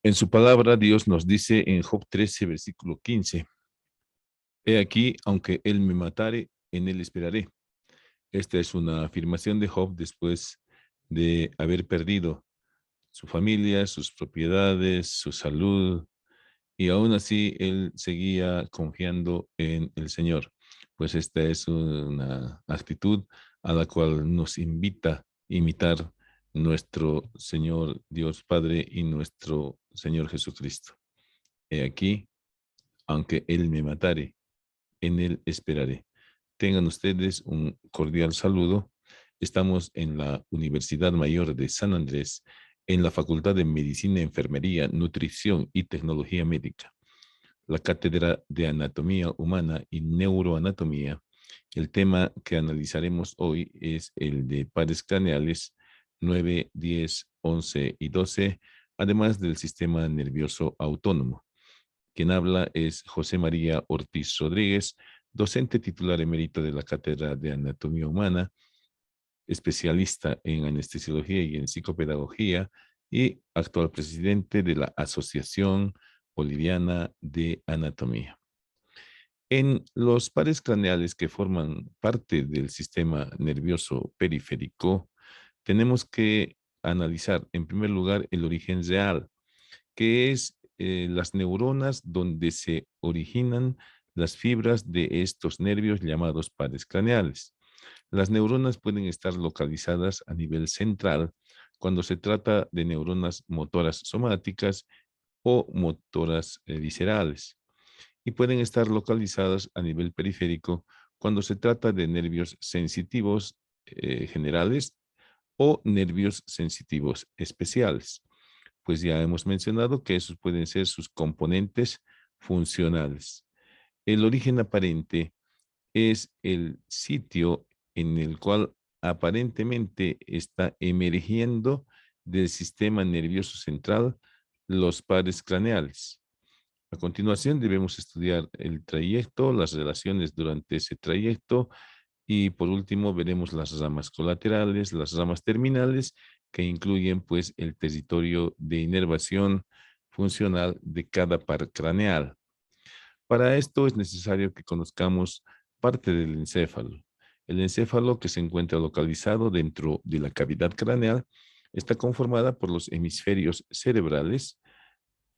En su palabra, Dios nos dice en Job 13, versículo 15, he aquí, aunque él me matare, en él esperaré. Esta es una afirmación de Job después de haber perdido su familia, sus propiedades, su salud, y aún así él seguía confiando en el Señor. Pues esta es una actitud a la cual nos invita a imitar nuestro Señor Dios Padre y nuestro Señor Jesucristo. He aquí, aunque Él me matare, en Él esperaré. Tengan ustedes un cordial saludo. Estamos en la Universidad Mayor de San Andrés, en la Facultad de Medicina, Enfermería, Nutrición y Tecnología Médica, la Cátedra de Anatomía Humana y Neuroanatomía. El tema que analizaremos hoy es el de pares craneales 9, 10, 11 y 12, además del sistema nervioso autónomo. Quien habla es José María Ortiz Rodríguez, docente titular emérito de la Cátedra de Anatomía Humana, especialista en anestesiología y en psicopedagogía y actual presidente de la Asociación Boliviana de Anatomía. En los pares craneales que forman parte del sistema nervioso periférico, tenemos que analizar en primer lugar el origen real, que es las neuronas donde se originan las fibras de estos nervios llamados pares craneales. Las neuronas pueden estar localizadas a nivel central cuando se trata de neuronas motoras somáticas o motoras viscerales, y pueden estar localizadas a nivel periférico cuando se trata de nervios sensitivos generales o nervios sensitivos especiales. Pues ya hemos mencionado que esos pueden ser sus componentes funcionales. El origen aparente es el sitio en el cual aparentemente está emergiendo del sistema nervioso central los pares craneales. A continuación debemos estudiar el trayecto, las relaciones durante ese trayecto y por último veremos las ramas colaterales, las ramas terminales que incluyen pues el territorio de inervación funcional de cada par craneal. Para esto es necesario que conozcamos parte del encéfalo. El encéfalo, que se encuentra localizado dentro de la cavidad craneal, está conformada por los hemisferios cerebrales,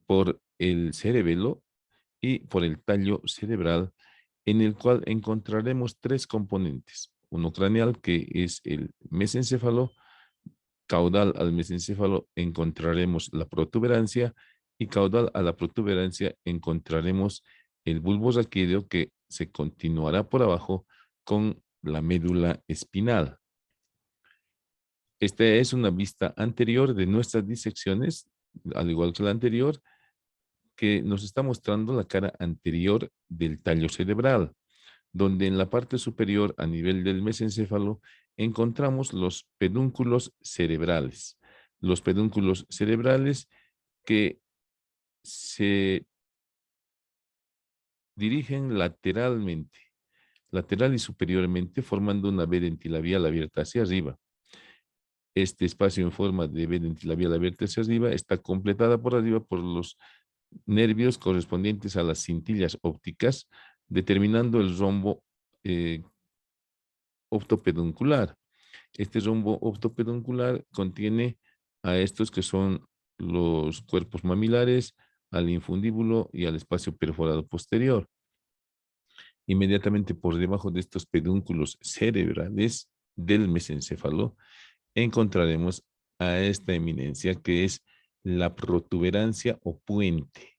por el cerebelo y por el tallo cerebral, en el cual encontraremos tres componentes. Uno craneal, que es el mesencéfalo; caudal al mesencéfalo encontraremos la protuberancia, y caudal a la protuberancia encontraremos el bulbo raquídeo, que se continuará por abajo con la médula espinal. Esta es una vista anterior de nuestras disecciones, al igual que la anterior, que nos está mostrando la cara anterior del tallo cerebral, donde en la parte superior, a nivel del mesencéfalo, encontramos los pedúnculos cerebrales. Los pedúnculos cerebrales que se dirigen lateralmente, lateral y superiormente, formando una vena dentilabial abierta hacia arriba. Este espacio en forma de vena dentilabial abierta hacia arriba está completada por arriba por los nervios correspondientes a las cintillas ópticas, determinando el rombo eh, optopeduncular. Este rombo optopeduncular contiene a estos que son los cuerpos mamilares, al infundíbulo y al espacio perforado posterior. Inmediatamente por debajo de estos pedúnculos cerebrales del mesencéfalo encontraremos a esta eminencia, que es la protuberancia o puente.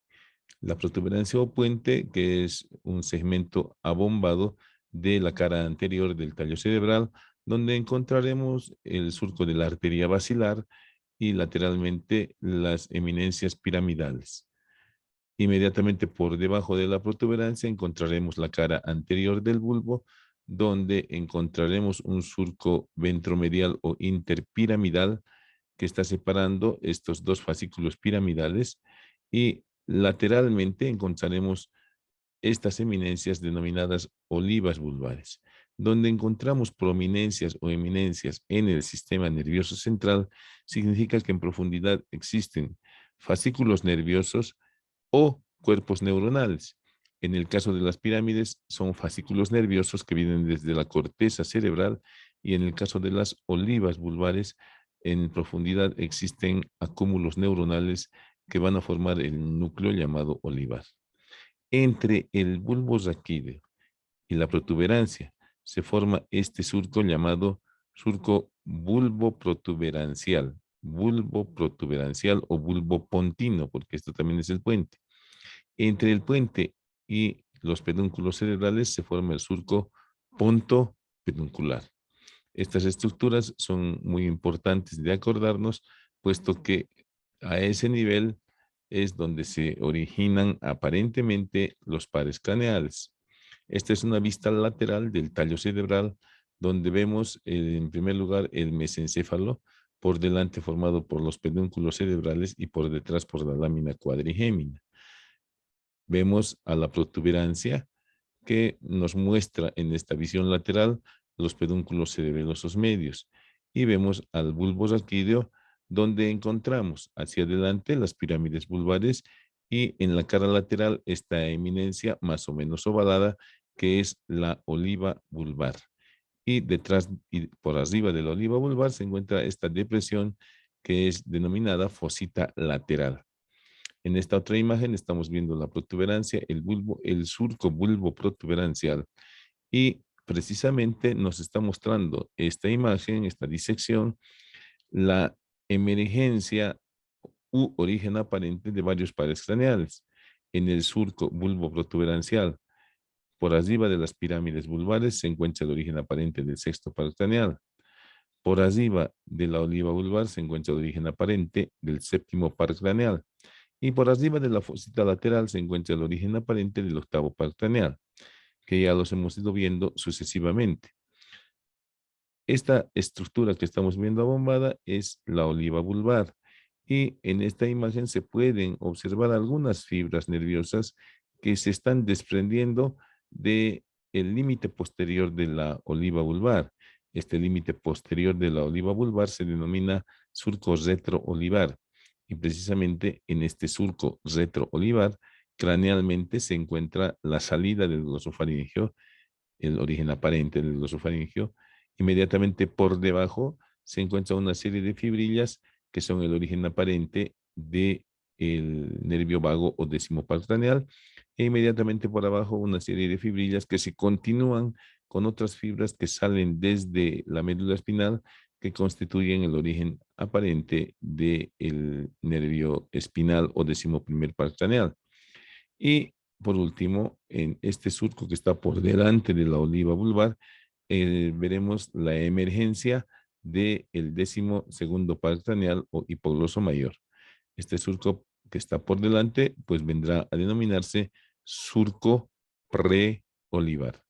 La protuberancia o puente, que es un segmento abombado de la cara anterior del tallo cerebral, donde encontraremos el surco de la arteria basilar y lateralmente las eminencias piramidales. Inmediatamente por debajo de la protuberancia encontraremos la cara anterior del bulbo, donde encontraremos un surco ventromedial o interpiramidal que está separando estos dos fascículos piramidales, y lateralmente encontraremos estas eminencias denominadas olivas vulvares. Donde encontramos prominencias o eminencias en el sistema nervioso central, significa que en profundidad existen fascículos nerviosos o cuerpos neuronales. En el caso de las pirámides, son fascículos nerviosos que vienen desde la corteza cerebral, y en el caso de las olivas vulvares, en profundidad existen acúmulos neuronales que van a formar el núcleo llamado olivar. Entre el bulbo raquídeo y la protuberancia se forma este surco llamado surco bulbo protuberancial o bulbo pontino, porque esto también es el puente. Entre el puente y los pedúnculos cerebrales se forma el surco ponto peduncular. Estas estructuras son muy importantes de acordarnos, puesto que a ese nivel es donde se originan aparentemente los pares craneales. Esta es una vista lateral del tallo cerebral, donde vemos en primer lugar el mesencéfalo, por delante formado por los pedúnculos cerebrales y por detrás por la lámina cuadrigémina. Vemos a la protuberancia, que nos muestra en esta visión lateral los pedúnculos cerebelosos medios, y vemos al bulbo raquídeo, donde encontramos hacia adelante las pirámides vulvares y en la cara lateral esta eminencia más o menos ovalada que es la oliva vulvar. Y detrás y por arriba de la oliva vulvar se encuentra esta depresión que es denominada fosita lateral. En esta otra imagen estamos viendo la protuberancia, el bulbo, el surco bulbo protuberancial, y precisamente nos está mostrando esta imagen, esta disección, la emergencia u origen aparente de varios pares craneales. En el surco bulbo protuberancial, por arriba de las pirámides vulvares, se encuentra el origen aparente del sexto par craneal. Por arriba de la oliva vulvar se encuentra el origen aparente del séptimo par craneal. Y por arriba de la fosita lateral se encuentra el origen aparente del octavo par craneal, que ya los hemos ido viendo sucesivamente. Esta estructura que estamos viendo abombada es la oliva vulvar, y en esta imagen se pueden observar algunas fibras nerviosas que se están desprendiendo de el límite posterior de la oliva vulvar. Este límite posterior de la oliva vulvar se denomina surco retroolivar, y precisamente en este surco retroolivar cranealmente se encuentra la salida del glosofaringeo, el origen aparente del glosofaringeo. Inmediatamente por debajo se encuentra una serie de fibrillas que son el origen aparente del nervio vago o décimo par craneal, e inmediatamente por abajo una serie de fibrillas que se continúan con otras fibras que salen desde la médula espinal, que constituyen el origen aparente del nervio espinal o décimo primer par craneal. Y por último, en este surco que está por delante de la oliva vulvar, veremos la emergencia del décimo segundo par craneal o hipogloso mayor. Este surco que está por delante, pues vendrá a denominarse surco preolivar.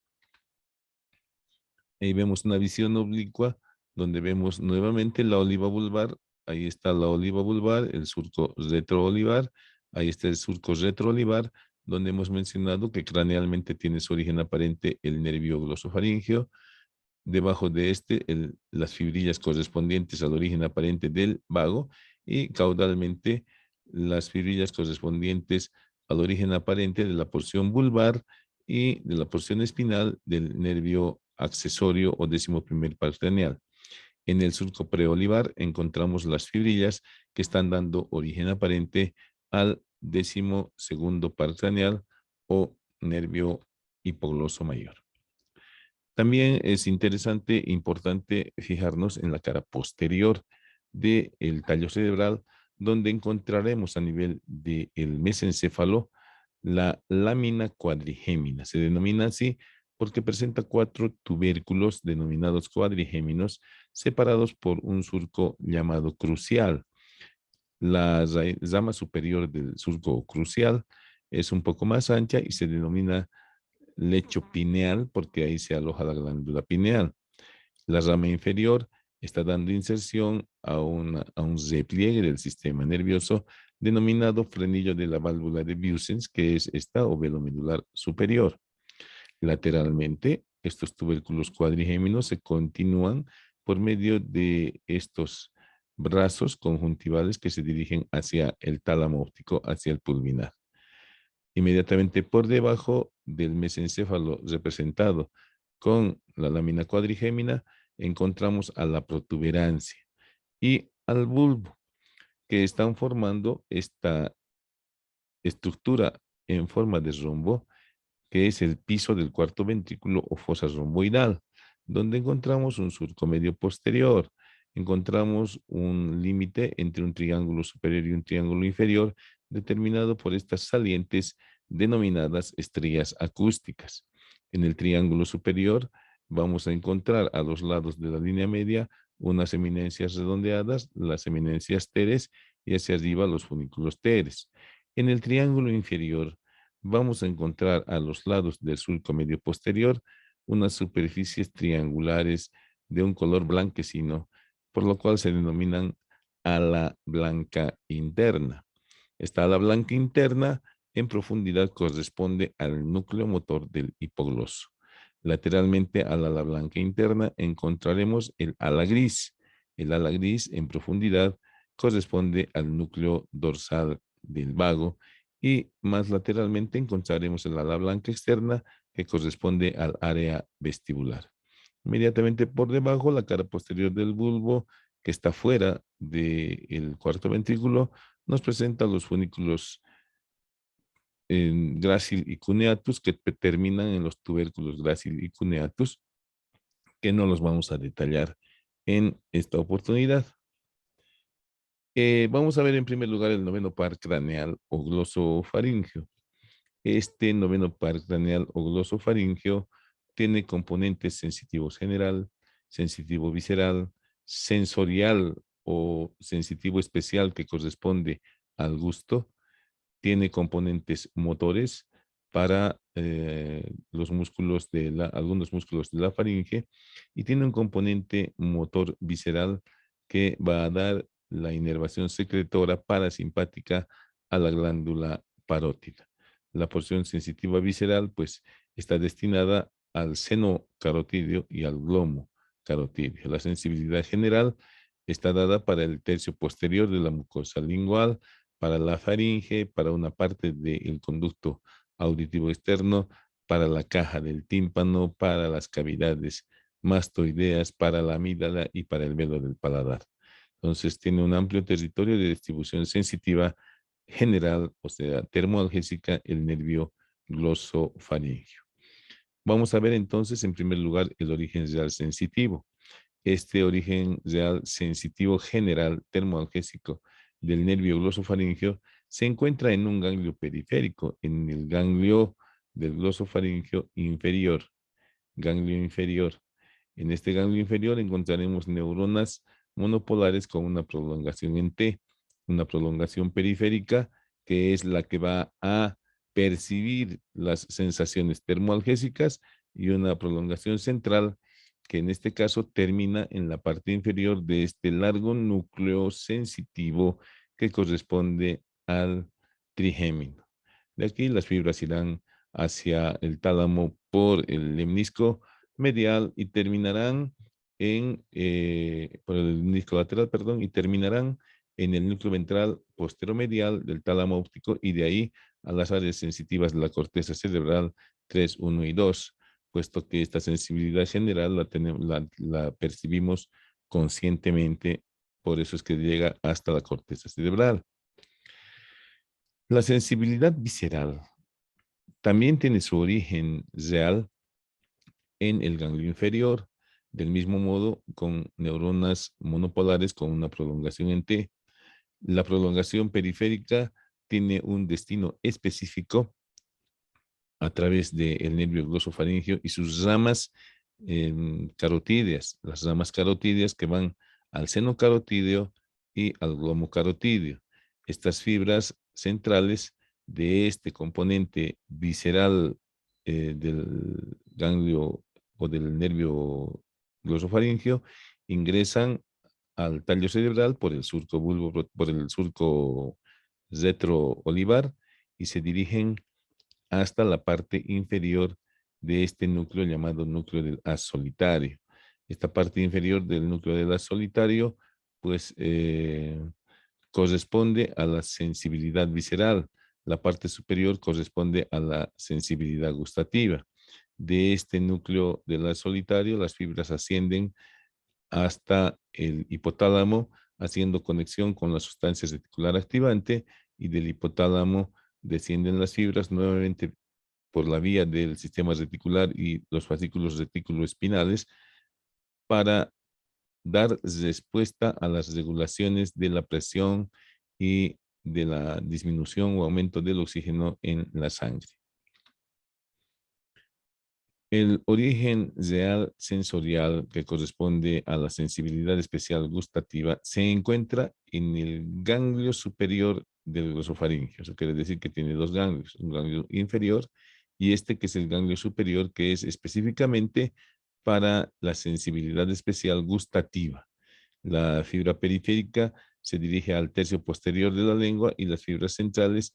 Ahí vemos una visión oblicua donde vemos nuevamente la oliva vulvar. Ahí está la oliva vulvar, el surco retroolivar. Ahí está el surco retroolivar, donde hemos mencionado que cranealmente tiene su origen aparente el nervio glosofaríngeo. Debajo de este, las fibrillas correspondientes al origen aparente del vago, y caudalmente las fibrillas correspondientes al origen aparente de la porción vulvar y de la porción espinal del nervio accesorio o décimo primer par craneal. En el surco preolivar encontramos las fibrillas que están dando origen aparente al décimo segundo par craneal o nervio hipogloso mayor. También es interesante e importante fijarnos en la cara posterior del tallo cerebral, donde encontraremos a nivel del mesencéfalo la lámina cuadrigémina. Se denomina así porque presenta 4 tubérculos denominados cuadrigéminos, separados por un surco llamado crucial. La rama superior del surco crucial es un poco más ancha y se denomina lecho pineal porque ahí se aloja la glándula pineal. La rama inferior está dando inserción a un repliegue del sistema nervioso denominado frenillo de la válvula de Busens, que es esta o velo medular superior. Lateralmente, estos tubérculos cuadrigéminos se continúan por medio de estos brazos conjuntivales que se dirigen hacia el tálamo óptico, hacia el pulvinar. Inmediatamente por debajo del mesencéfalo representado con la lámina cuadrigémina, encontramos a la protuberancia y al bulbo, que están formando esta estructura en forma de rombo, que es el piso del cuarto ventrículo o fosa romboidal, donde encontramos un surco medio posterior, encontramos un límite entre un triángulo superior y un triángulo inferior, determinado por estas salientes denominadas estrellas acústicas. En el triángulo superior vamos a encontrar a los lados de la línea media unas eminencias redondeadas, las eminencias teres, y hacia arriba los funículos teres. En el triángulo inferior vamos a encontrar a los lados del surco medio posterior unas superficies triangulares de un color blanquecino, por lo cual se denominan ala blanca interna. Esta ala blanca interna en profundidad corresponde al núcleo motor del hipogloso. Lateralmente a la ala blanca interna encontraremos el ala gris. El ala gris en profundidad corresponde al núcleo dorsal del vago, y más lateralmente encontraremos el ala blanca externa que corresponde al área vestibular. Inmediatamente por debajo, la cara posterior del bulbo, que está fuera del cuarto ventrículo, nos presenta los funículos grácil y cuneatus, que terminan en los tubérculos grácil y cuneatus, que no los vamos a detallar en esta oportunidad. Vamos a ver en primer lugar el noveno par craneal o glosofaríngeo. Este noveno par craneal o glosofaríngeo tiene componentes sensitivos general, sensitivo visceral, sensorial o sensitivo especial, que corresponde al gusto. Tiene componentes motores para los músculos algunos músculos de la faringe, y tiene un componente motor visceral que va a dar la inervación secretora parasimpática a la glándula parótida. La porción sensitiva visceral, pues, está destinada al seno carotídeo y al glomo carotídeo. La sensibilidad general está dada para el tercio posterior de la mucosa lingual, para la faringe, para una parte del conducto auditivo externo, para la caja del tímpano, para las cavidades mastoideas, para la amígdala y para el velo del paladar. Entonces tiene un amplio territorio de distribución sensitiva general, o sea, termoalgésica, el nervio glosofaríngeo. Vamos a ver entonces en primer lugar el origen real sensitivo. Este origen real sensitivo general termoalgésico del nervio glosofaríngeo se encuentra en un ganglio periférico, en el ganglio del glosofaríngeo inferior, ganglio inferior. En este ganglio inferior encontraremos neuronas monopolares con una prolongación en T, una prolongación periférica, que es la que va a percibir las sensaciones termoalgésicas, y una prolongación central, que en este caso termina en la parte inferior de este largo núcleo sensitivo que corresponde al trigémino. De aquí las fibras irán hacia el tálamo por el lemnisco medial y terminarán por el lemnisco lateral, perdón, y terminarán en el núcleo ventral posteromedial del tálamo óptico, y de ahí a las áreas sensitivas de la corteza cerebral 3, 1 y 2, puesto que esta sensibilidad general la percibimos conscientemente, por eso es que llega hasta la corteza cerebral. La sensibilidad visceral también tiene su origen real en el ganglio inferior, del mismo modo con neuronas monopolares con una prolongación en T. La prolongación periférica tiene un destino específico a través del nervio glosofaríngeo y sus ramas carotídeas, las ramas carotídeas que van al seno carotídeo y al glomo carotídeo. Estas fibras centrales de este componente visceral del ganglio o del nervio glosofaríngeo ingresan al tallo cerebral por el surco bulbo, por el surco retroolivar, y se dirigen hasta la parte inferior de este núcleo llamado núcleo del haz solitario. Esta parte inferior del núcleo del haz solitario pues corresponde a la sensibilidad visceral. La parte superior corresponde a la sensibilidad gustativa. De este núcleo de la solitario, las fibras ascienden hasta el hipotálamo, haciendo conexión con la sustancia reticular activante, y del hipotálamo descienden las fibras nuevamente por la vía del sistema reticular y los fascículos reticuloespinales para dar respuesta a las regulaciones de la presión y de la disminución o aumento del oxígeno en la sangre. El origen real sensorial, que corresponde a la sensibilidad especial gustativa, se encuentra en el ganglio superior del glosofaringio. Eso quiere decir que tiene dos ganglios, un ganglio inferior y este que es el ganglio superior, que es específicamente para la sensibilidad especial gustativa. La fibra periférica se dirige al tercio posterior de la lengua y las fibras centrales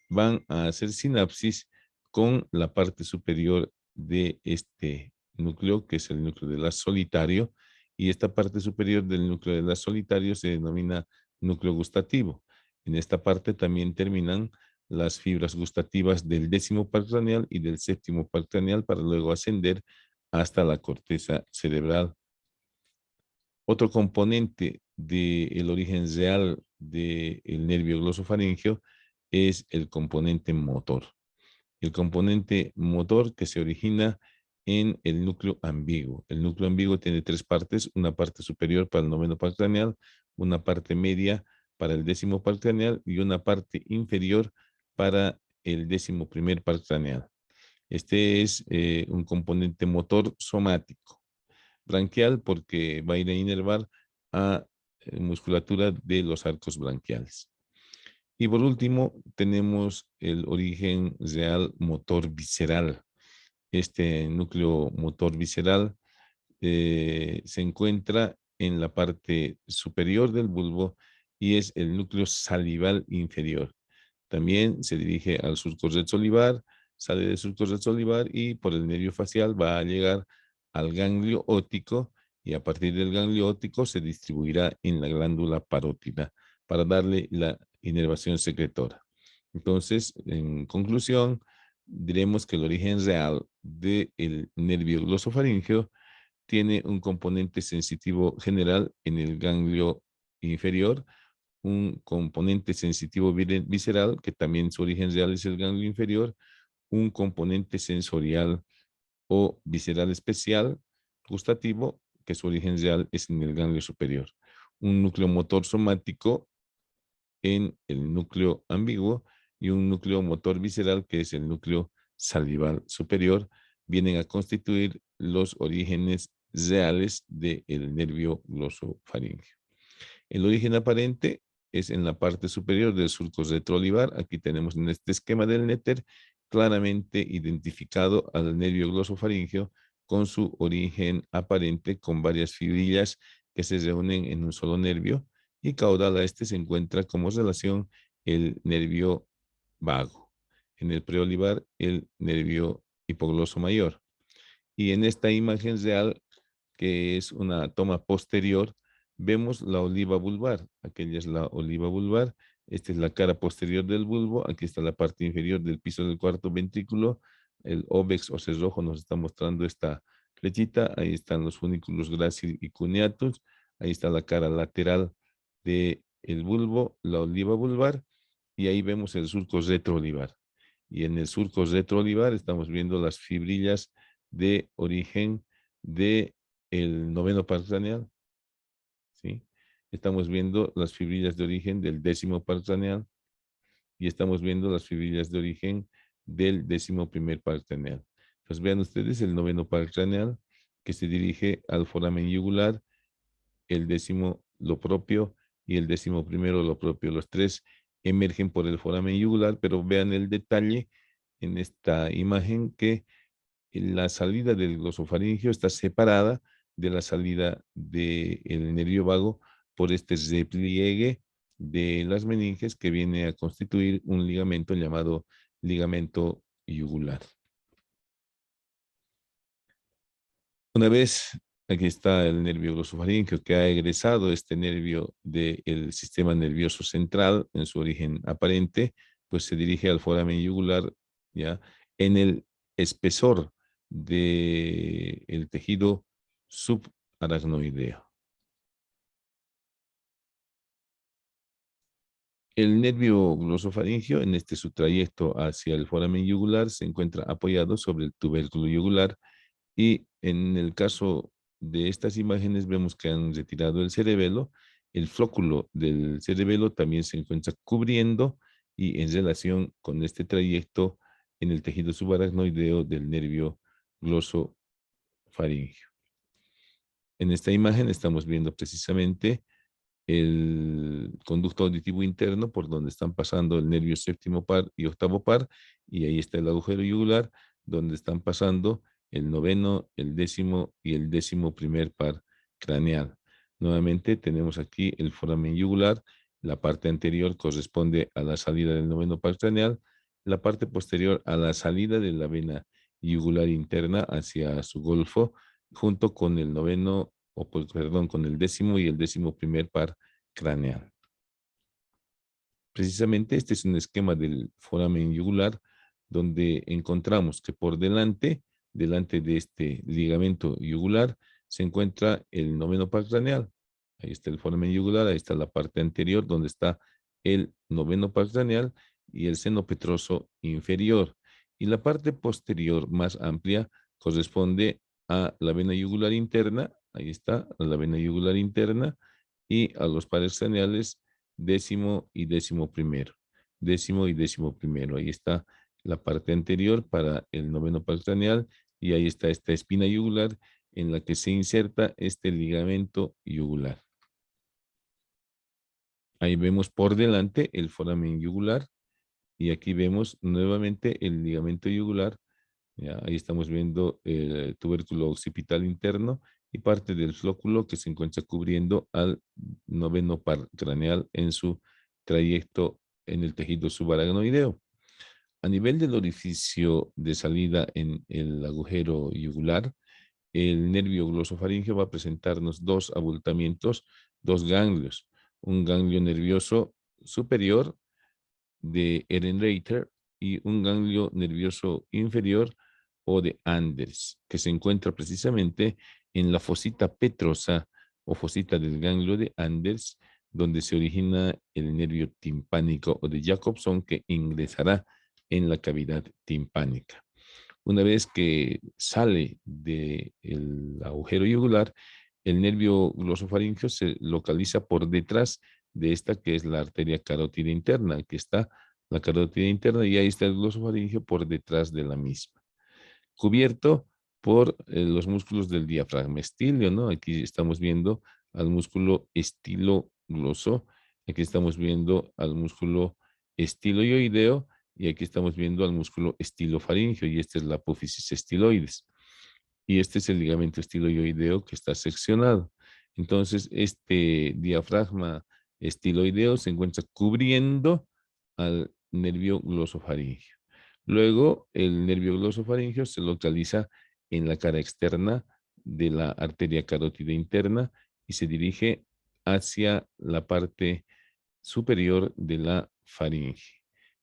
van a hacer sinapsis con la parte superior de este núcleo, que es el núcleo de la solitario, y esta parte superior del núcleo de la solitario se denomina núcleo gustativo. En esta parte también terminan las fibras gustativas del décimo par craneal y del séptimo par craneal para luego ascender hasta la corteza cerebral. Otro componente del origen real del nervio glosofaringeo es el componente motor. El componente motor que se origina en el núcleo ambiguo. El núcleo ambiguo tiene tres partes: una parte superior para el noveno par craneal, una parte media para el décimo par craneal y una parte inferior para el décimo primer par craneal. Este es un componente motor somático. Branquial porque va a ir a inervar a musculatura de los arcos branquiales. Y por último, tenemos el origen real motor visceral. Este núcleo motor visceral se encuentra en la parte superior del bulbo y es el núcleo salival inferior. También se dirige al surco redsolivar, sale del surco redsolivar y por el nervio facial va a llegar al ganglio óptico, y a partir del ganglio óptico se distribuirá en la glándula parótida para darle la inervación secretora. Entonces, en conclusión, diremos que el origen real del nervio glosofaríngeo tiene un componente sensitivo general en el ganglio inferior, un componente sensitivo visceral, que también su origen real es el ganglio inferior, un componente sensorial o visceral especial gustativo, que su origen real es en el ganglio superior, un núcleo motor somático en el núcleo ambiguo y un núcleo motor visceral, que es el núcleo salival superior, vienen a constituir los orígenes reales del nervio glosofaríngeo. El origen aparente es en la parte superior del surco retroolivar. Aquí tenemos en este esquema del néter claramente identificado al nervio glosofaríngeo con su origen aparente, con varias fibrillas que se reúnen en un solo nervio, y caudal a este se encuentra como relación el nervio vago. En el preolivar, el nervio hipogloso mayor. Y en esta imagen real, que es una toma posterior, vemos la oliva vulvar. Aquella es la oliva vulvar. Esta es la cara posterior del bulbo. Aquí está la parte inferior del piso del cuarto ventrículo. El óbex o cerrojo nos está mostrando esta flechita. Ahí están los funículos grácil y cuneatus. Ahí está la cara lateral del bulbo, la oliva vulvar. Y ahí vemos el surco retroolivar. Y en el surco retroolivar estamos viendo las fibrillas de origen de el noveno par craneal, ¿sí? Estamos viendo las fibrillas de origen del décimo par craneal y estamos viendo las fibrillas de origen del décimo primer par craneal. Entonces vean ustedes el noveno par craneal, que se dirige al foramen yugular, el décimo lo propio y el décimo primero lo propio. Los tres emergen por el foramen yugular, pero vean el detalle en esta imagen que la salida del glosofaringio está separada de la salida del nervio vago por este repliegue de las meninges, que viene a constituir un ligamento llamado ligamento yugular. Una vez Aquí está el nervio glosofaríngeo que ha egresado este nervio del sistema nervioso central en su origen aparente, pues se dirige al foramen yugular, ¿ya? En el espesor del tejido subaracnoideo. El nervio glosofaríngeo, en su trayecto hacia el foramen yugular, se encuentra apoyado sobre el tubérculo yugular y en el caso de estas imágenes vemos que han retirado el cerebelo. El flóculo del cerebelo también se encuentra cubriendo y en relación con este trayecto en el tejido subaracnoideo del nervio glosofaríngeo. En esta imagen estamos viendo precisamente el conducto auditivo interno por donde están pasando el nervio séptimo par y octavo par, y ahí está el agujero yugular donde están pasando el noveno, el décimo y el décimo primer par craneal. Nuevamente tenemos aquí el foramen yugular, la parte anterior corresponde a la salida del noveno par craneal, la parte posterior a la salida de la vena yugular interna hacia su golfo, junto con el noveno, perdón, con el décimo y el décimo primer par craneal. Precisamente este es un esquema del foramen yugular donde encontramos que por delante de este ligamento yugular, se encuentra el noveno par craneal. Ahí está el foramen yugular, ahí está la parte anterior donde está el noveno par craneal y el seno petroso inferior. Y la parte posterior más amplia corresponde a la vena yugular interna, ahí está, a la vena yugular interna y a los pares craneales décimo y décimo primero. Décimo y décimo primero. Ahí está la parte anterior para el noveno par craneal y ahí está esta espina yugular en la que se inserta este ligamento yugular. Ahí vemos por delante el foramen yugular y aquí vemos nuevamente el ligamento yugular. Ya, ahí estamos viendo el tubérculo occipital interno y parte del flóculo que se encuentra cubriendo al noveno par craneal en su trayecto en el tejido subaracnoideo. A nivel del orificio de salida en el agujero yugular, el nervio glosofaríngeo va a presentarnos dos abultamientos, dos ganglios. Un ganglio nervioso superior de Ehrenreiter y un ganglio nervioso inferior o de Anders, que se encuentra precisamente en la fosita petrosa o fosita del ganglio de Anders, donde se origina el nervio timpánico o de Jacobson que ingresará en la cavidad timpánica. Una vez que sale del agujero yugular, el nervio glosofaríngeo se localiza por detrás de esta que es la arteria carótida interna. Aquí está la carótida interna y ahí está el glosofaríngeo por detrás de la misma. Cubierto por los músculos del diafragma estilio, ¿no? Aquí estamos viendo al músculo estilogloso, aquí estamos viendo al músculo estiloioideo y aquí estamos viendo al músculo estilofaríngeo y esta es la apófisis estiloides. Y este es el ligamento estiloioideo que está seccionado. Entonces, este diafragma estiloideo se encuentra cubriendo al nervio glosofaríngeo. Luego, el nervio glosofaríngeo se localiza en la cara externa de la arteria carótida interna y se dirige hacia la parte superior de la faringe,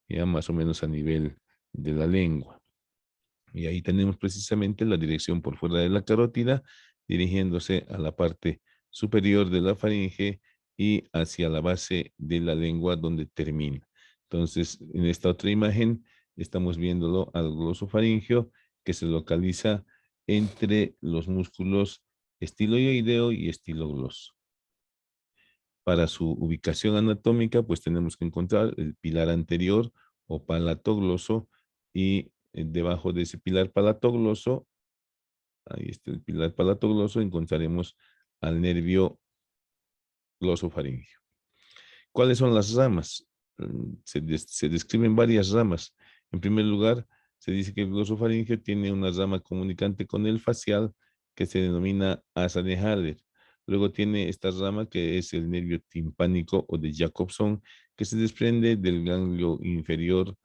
ya más o menos a nivel de la lengua. Y ahí tenemos precisamente la dirección por fuera de la carótida, dirigiéndose a la parte superior de la faringe y hacia la base de la lengua donde termina. Entonces, en esta otra imagen estamos viéndolo al glosofaringeo que se localiza entre los músculos estiloioideo y estilogloso. Para su ubicación anatómica, pues tenemos que encontrar el pilar anterior o palatogloso y debajo de ese pilar palatogloso, ahí está el pilar palatogloso, encontraremos al nervio glosofaríngeo. ¿Cuáles son las ramas? Se describen varias ramas. En primer lugar, se dice que el glosofaríngeo tiene una rama comunicante con el facial que se denomina asa de Haller. Luego tiene esta rama que es el nervio timpánico o de Jacobson, que se desprende del ganglio inferior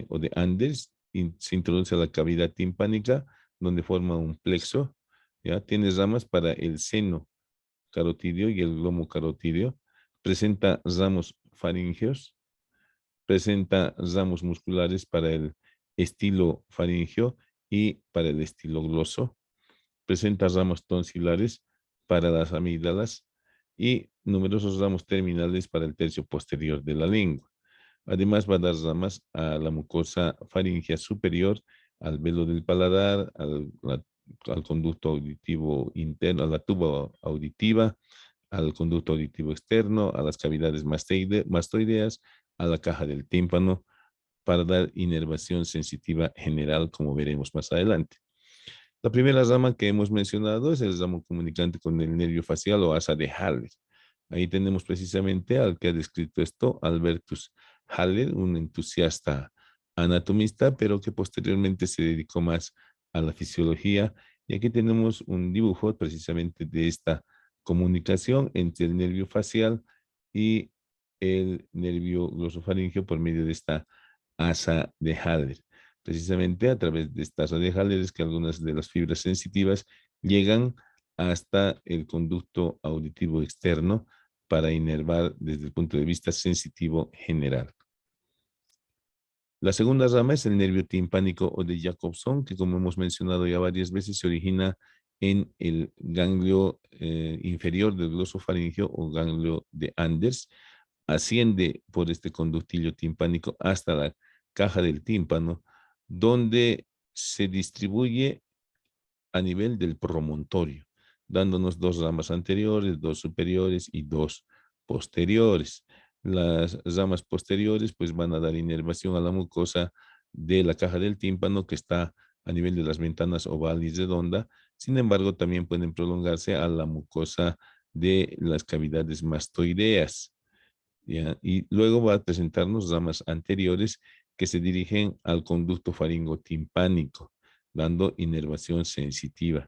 o de Anders y se introduce a la cavidad timpánica, donde forma un plexo. ¿ya? Tiene ramas para el seno carotídeo y el glomo carotídeo. Presenta ramos faríngeos. Presenta ramos musculares para el estilo faríngeo y para el estilo gloso. Presenta ramos tonsilares para las amígdalas y numerosos ramos terminales para el tercio posterior de la lengua. Además, va a dar ramas a la mucosa faríngea superior, al velo del paladar, al conducto auditivo interno, a la tuba auditiva, al conducto auditivo externo, a las cavidades mastoideas, a la caja del tímpano, para dar inervación sensitiva general, como veremos más adelante. La primera rama que hemos mencionado es el ramo comunicante con el nervio facial o asa de Haller. Ahí tenemos precisamente al que ha descrito esto, Albertus Haller, un entusiasta anatomista, pero que posteriormente se dedicó más a la fisiología. Y aquí tenemos un dibujo precisamente de esta comunicación entre el nervio facial y el nervio glosofaríngeo por medio de esta asa de Haller. Precisamente a través de esta asa de Haller es que algunas de las fibras sensitivas llegan hasta el conducto auditivo externo para inervar desde el punto de vista sensitivo general. La segunda rama es el nervio timpánico o de Jacobson, que como hemos mencionado ya varias veces, se origina en el ganglio inferior del glosofaringeo o ganglio de Anders, asciende por este conductillo timpánico hasta la caja del tímpano, donde se distribuye a nivel del promontorio, dándonos dos ramas anteriores, dos superiores y dos posteriores. Las ramas posteriores pues van a dar inervación a la mucosa de la caja del tímpano que está a nivel de las ventanas oval y redonda. Sin embargo, también pueden prolongarse a la mucosa de las cavidades mastoideas. ¿Ya? Y luego va a presentarnos ramas anteriores que se dirigen al conducto faringotimpánico, dando inervación sensitiva.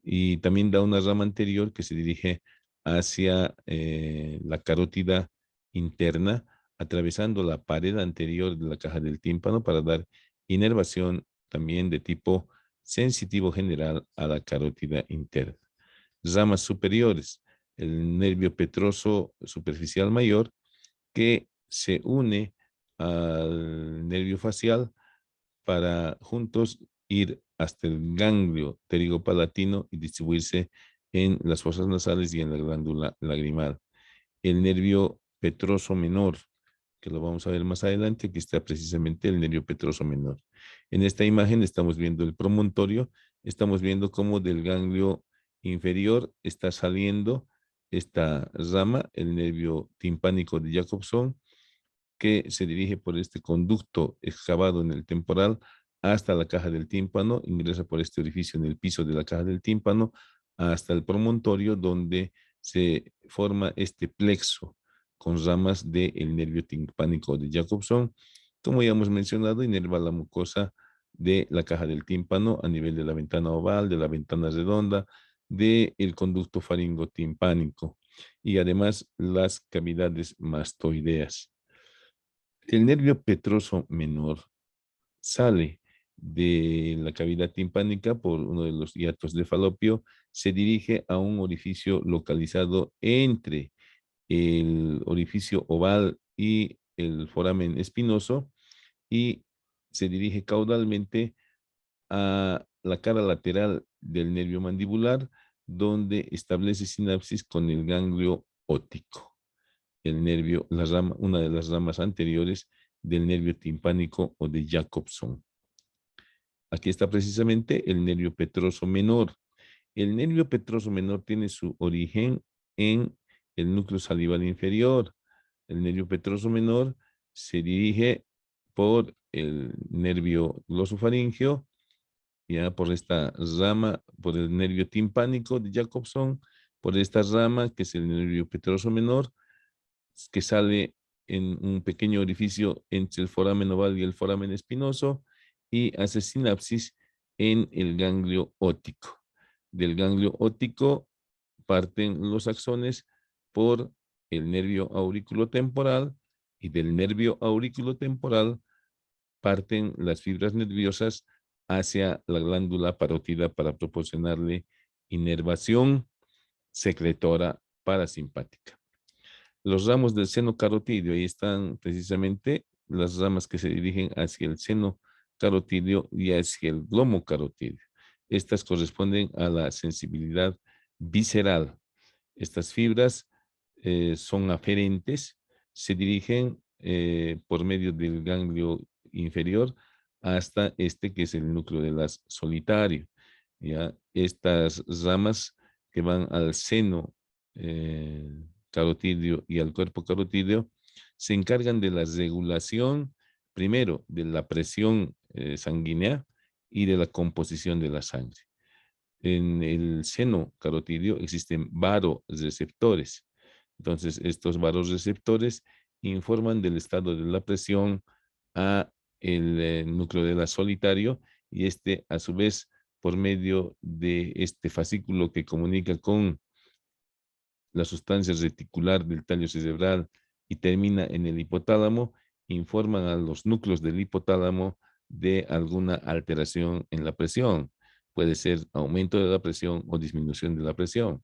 Y también da una rama anterior que se dirige hacia la carótida interna, atravesando la pared anterior de la caja del tímpano para dar inervación también de tipo sensitivo general a la carótida interna. Ramas superiores, el nervio petroso superficial mayor, que se une al nervio facial para juntos ir hasta el ganglio pterigopalatino y distribuirse en las fosas nasales y en la glándula lagrimal. El nervio petroso menor, que lo vamos a ver más adelante, aquí está precisamente el nervio petroso menor. En esta imagen estamos viendo el promontorio, estamos viendo cómo del ganglio inferior está saliendo esta rama, el nervio timpánico de Jacobson, que se dirige por este conducto excavado en el temporal hasta la caja del tímpano, ingresa por este orificio en el piso de la caja del tímpano hasta el promontorio donde se forma este plexo con ramas del nervio timpánico de Jacobson. Como ya hemos mencionado, inerva la mucosa de la caja del tímpano a nivel de la ventana oval, de la ventana redonda, del conducto faringotimpánico y además las cavidades mastoideas. El nervio petroso menor sale de la cavidad timpánica por uno de los hiatos de Falopio, se dirige a un orificio localizado entre el orificio oval y el foramen espinoso y se dirige caudalmente a la cara lateral del nervio mandibular, donde establece sinapsis con el ganglio óptico, el nervio, una de las ramas anteriores del nervio timpánico o de Jacobson. Aquí está precisamente el nervio petroso menor. El nervio petroso menor tiene su origen en el núcleo salival inferior. El nervio petroso menor se dirige por el nervio glosofaríngeo, ya por esta rama, por el nervio timpánico de Jacobson, por esta rama que es el nervio petroso menor, que sale en un pequeño orificio entre el foramen oval y el foramen espinoso y hace sinapsis en el ganglio óptico. Del ganglio óptico parten los axones por el nervio auriculotemporal y del nervio auriculotemporal parten las fibras nerviosas hacia la glándula parótida para proporcionarle inervación secretora parasimpática. Los ramos del seno carotidio, ahí están precisamente las ramas que se dirigen hacia el seno carotidio y hacia el glomo carotidio. Estas corresponden a la sensibilidad visceral. Estas fibras son aferentes, se dirigen por medio del ganglio inferior hasta este que es el núcleo de las solitario. ¿Ya? Estas ramas que van al seno carotidio y al cuerpo carotidio se encargan de la regulación, primero, de la presión sanguínea y de la composición de la sangre. En el seno carotidio existen varoreceptores. Entonces, estos varoreceptores informan del estado de la presión a el núcleo de la solitario y este, a su vez, por medio de este fascículo que comunica con la sustancia reticular del tallo cerebral y termina en el hipotálamo, informan a los núcleos del hipotálamo de alguna alteración en la presión. Puede ser aumento de la presión o disminución de la presión.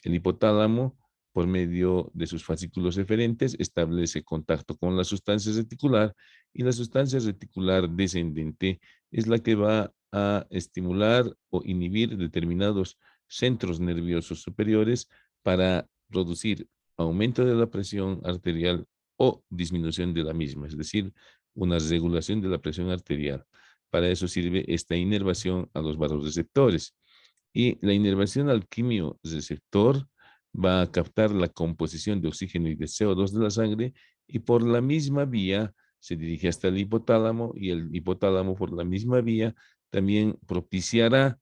El hipotálamo, por medio de sus fascículos eferentes, establece contacto con la sustancia reticular y la sustancia reticular descendente es la que va a estimular o inhibir determinados centros nerviosos superiores para producir aumento de la presión arterial o disminución de la misma, es decir, una regulación de la presión arterial. Para eso sirve esta inervación a los vasoreceptores. Y la inervación al quimioreceptor va a captar la composición de oxígeno y de CO2 de la sangre y por la misma vía se dirige hasta el hipotálamo y el hipotálamo por la misma vía también propiciará,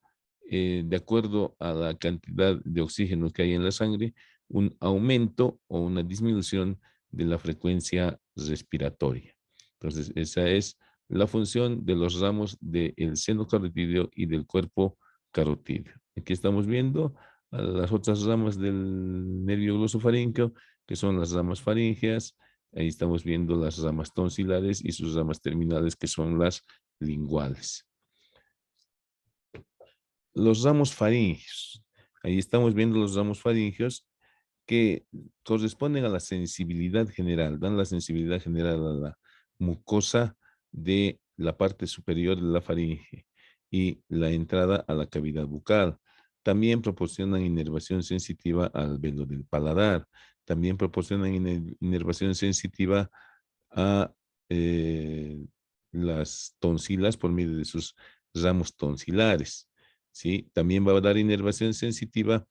de acuerdo a la cantidad de oxígeno que hay en la sangre, un aumento o una disminución de la frecuencia respiratoria. Entonces, esa es la función de los ramos del seno carotidio y del cuerpo carotidio. Aquí estamos viendo a las otras ramas del nervio glosofaríngeo, que son las ramas faríngeas. Ahí estamos viendo las ramas tonsilares y sus ramas terminales, que son las linguales. Los ramos faríngeos. Ahí estamos viendo los ramos faríngeos que corresponden a la sensibilidad general, dan la sensibilidad general a la mucosa de la parte superior de la faringe y la entrada a la cavidad bucal. También proporcionan inervación sensitiva al velo del paladar. También proporcionan inervación sensitiva a las tonsilas por medio de sus ramos tonsilares. ¿Sí? También va a dar inervación sensitiva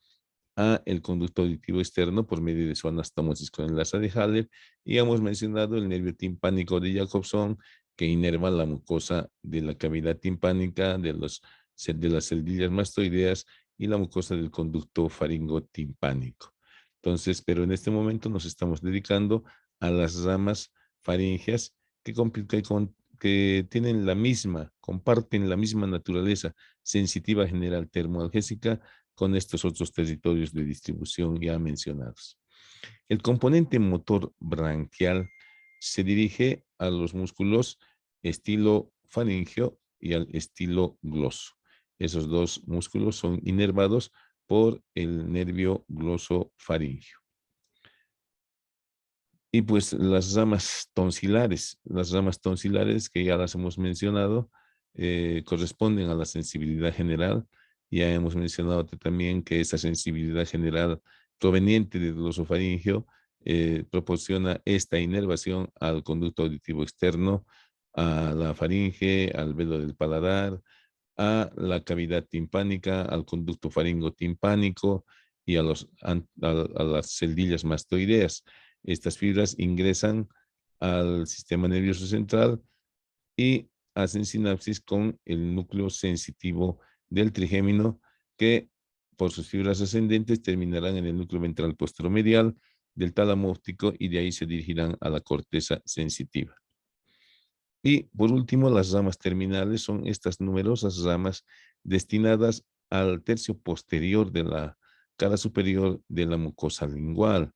a el conducto auditivo externo por medio de su anastomosis con enlace de Haller, y hemos mencionado el nervio timpánico de Jacobson, que inerva la mucosa de la cavidad timpánica, de las celdillas mastoideas y la mucosa del conducto faringotimpánico. Entonces, pero en este momento nos estamos dedicando a las ramas faríngeas que tienen comparten la misma naturaleza sensitiva general termoalgésica con estos otros territorios de distribución ya mencionados. El componente motor branquial se dirige a los músculos estilo faríngeo y al estilo gloso. Esos dos músculos son inervados por el nervio glosofaríngeo. Y pues las ramas tonsilares que ya las hemos mencionado, corresponden a la sensibilidad general. Ya hemos mencionado también que esa sensibilidad general proveniente del glosofaríngeo proporciona esta inervación al conducto auditivo externo, a la faringe, al velo del paladar, a la cavidad timpánica, al conducto faringotimpánico y a las celdillas mastoideas. Estas fibras ingresan al sistema nervioso central y hacen sinapsis con el núcleo sensitivo del trigémino, que por sus fibras ascendentes terminarán en el núcleo ventral posteromedial del tálamo óptico y de ahí se dirigirán a la corteza sensitiva. Y por último, las ramas terminales son estas numerosas ramas destinadas al tercio posterior de la cara superior de la mucosa lingual.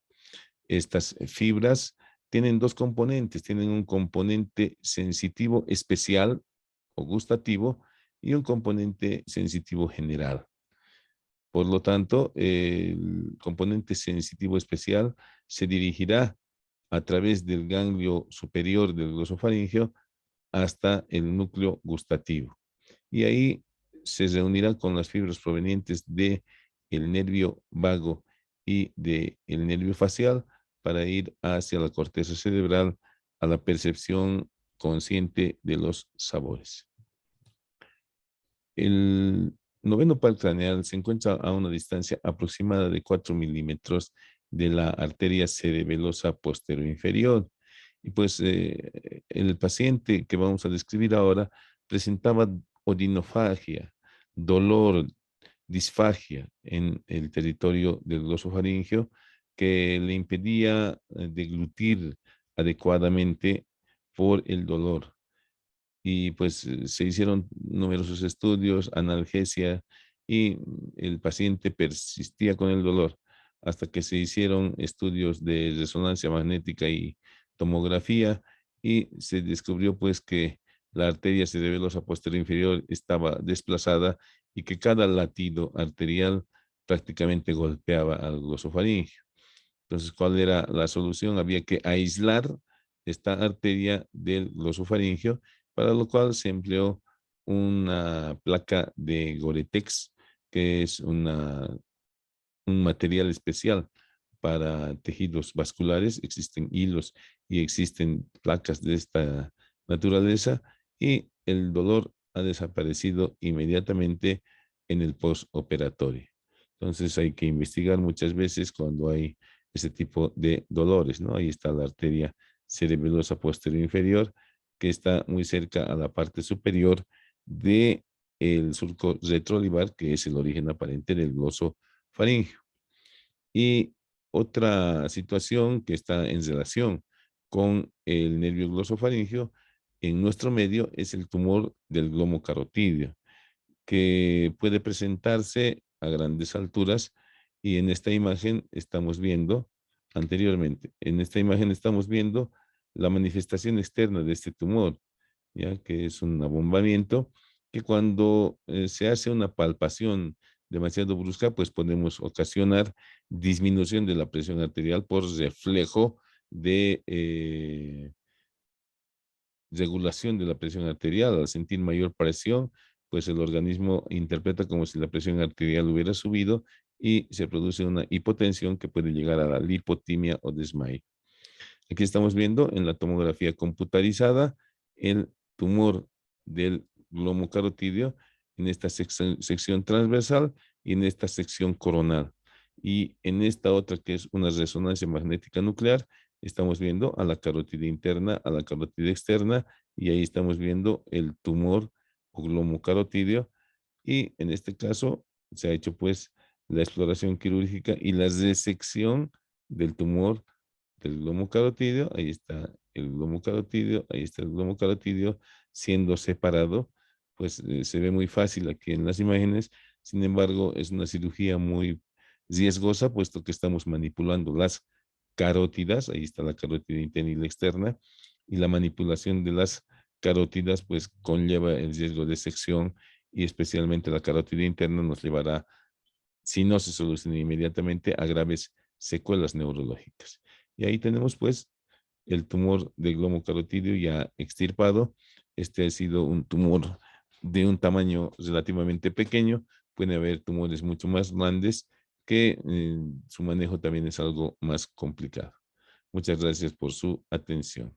Estas fibras tienen dos componentes, tienen un componente sensitivo especial o gustativo y un componente sensitivo general. Por lo tanto, el componente sensitivo especial se dirigirá a través del ganglio superior del glosofaringeo hasta el núcleo gustativo. Y ahí se reunirá con las fibras provenientes de el nervio vago y del nervio facial para ir hacia la corteza cerebral a la percepción consciente de los sabores. El noveno par craneal se encuentra a una distancia aproximada de 4 milímetros de la arteria cerebelosa posterior-inferior. Y pues el paciente que vamos a describir ahora presentaba odinofagia, dolor, disfagia en el territorio del glosofaringeo que le impedía deglutir adecuadamente por el dolor. Y pues se hicieron numerosos estudios, analgesia, y el paciente persistía con el dolor hasta que se hicieron estudios de resonancia magnética y tomografía, y se descubrió pues que la arteria cerebelosa posterior inferior estaba desplazada y que cada latido arterial prácticamente golpeaba al glosofaringeo. Entonces, ¿cuál era la solución? Había que aislar esta arteria del glosofaringeo, para lo cual se empleó una placa de Goretex, que es un material especial para tejidos vasculares. Existen hilos y existen placas de esta naturaleza, y el dolor ha desaparecido inmediatamente en el postoperatorio. Entonces hay que investigar muchas veces cuando hay ese tipo de dolores, ¿no? Ahí está la arteria cerebelosa posterior inferior, que está muy cerca a la parte superior de el surco retroolivar, que es el origen aparente del glosofaringeo. Y otra situación que está en relación con el nervio glosofaringeo en nuestro medio es el tumor del glomo carotidio, que puede presentarse a grandes alturas, y en esta imagen estamos viendo, anteriormente, en esta imagen estamos viendo la manifestación externa de este tumor, ya que es un abombamiento que cuando se hace una palpación demasiado brusca, pues podemos ocasionar disminución de la presión arterial por reflejo de regulación de la presión arterial. Al sentir mayor presión, pues el organismo interpreta como si la presión arterial hubiera subido, y se produce una hipotensión que puede llegar a la lipotimia o desmayo. Aquí estamos viendo en la tomografía computarizada el tumor del glomo carotidio en esta sección transversal y en esta sección coronal. Y en esta otra, que es una resonancia magnética nuclear, estamos viendo a la carótida interna, a la carótida externa, y ahí estamos viendo el tumor o glomo carotidio. Y en este caso se ha hecho pues la exploración quirúrgica y la resección del tumor del glomo carotidio. Ahí está el glomo carotidio, ahí está el glomo carotidio siendo separado. Pues se ve muy fácil aquí en las imágenes. Sin embargo, es una cirugía muy riesgosa, puesto que estamos manipulando las carótidas. Ahí está la carótida interna y la externa, y la manipulación de las carótidas pues conlleva el riesgo de sección, y especialmente la carótida interna nos llevará, si no se soluciona inmediatamente, a graves secuelas neurológicas. Y ahí tenemos pues el tumor del glomo carotidio ya extirpado. Este ha sido un tumor de un tamaño relativamente pequeño. Puede haber tumores mucho más grandes que su manejo también es algo más complicado. Muchas gracias por su atención.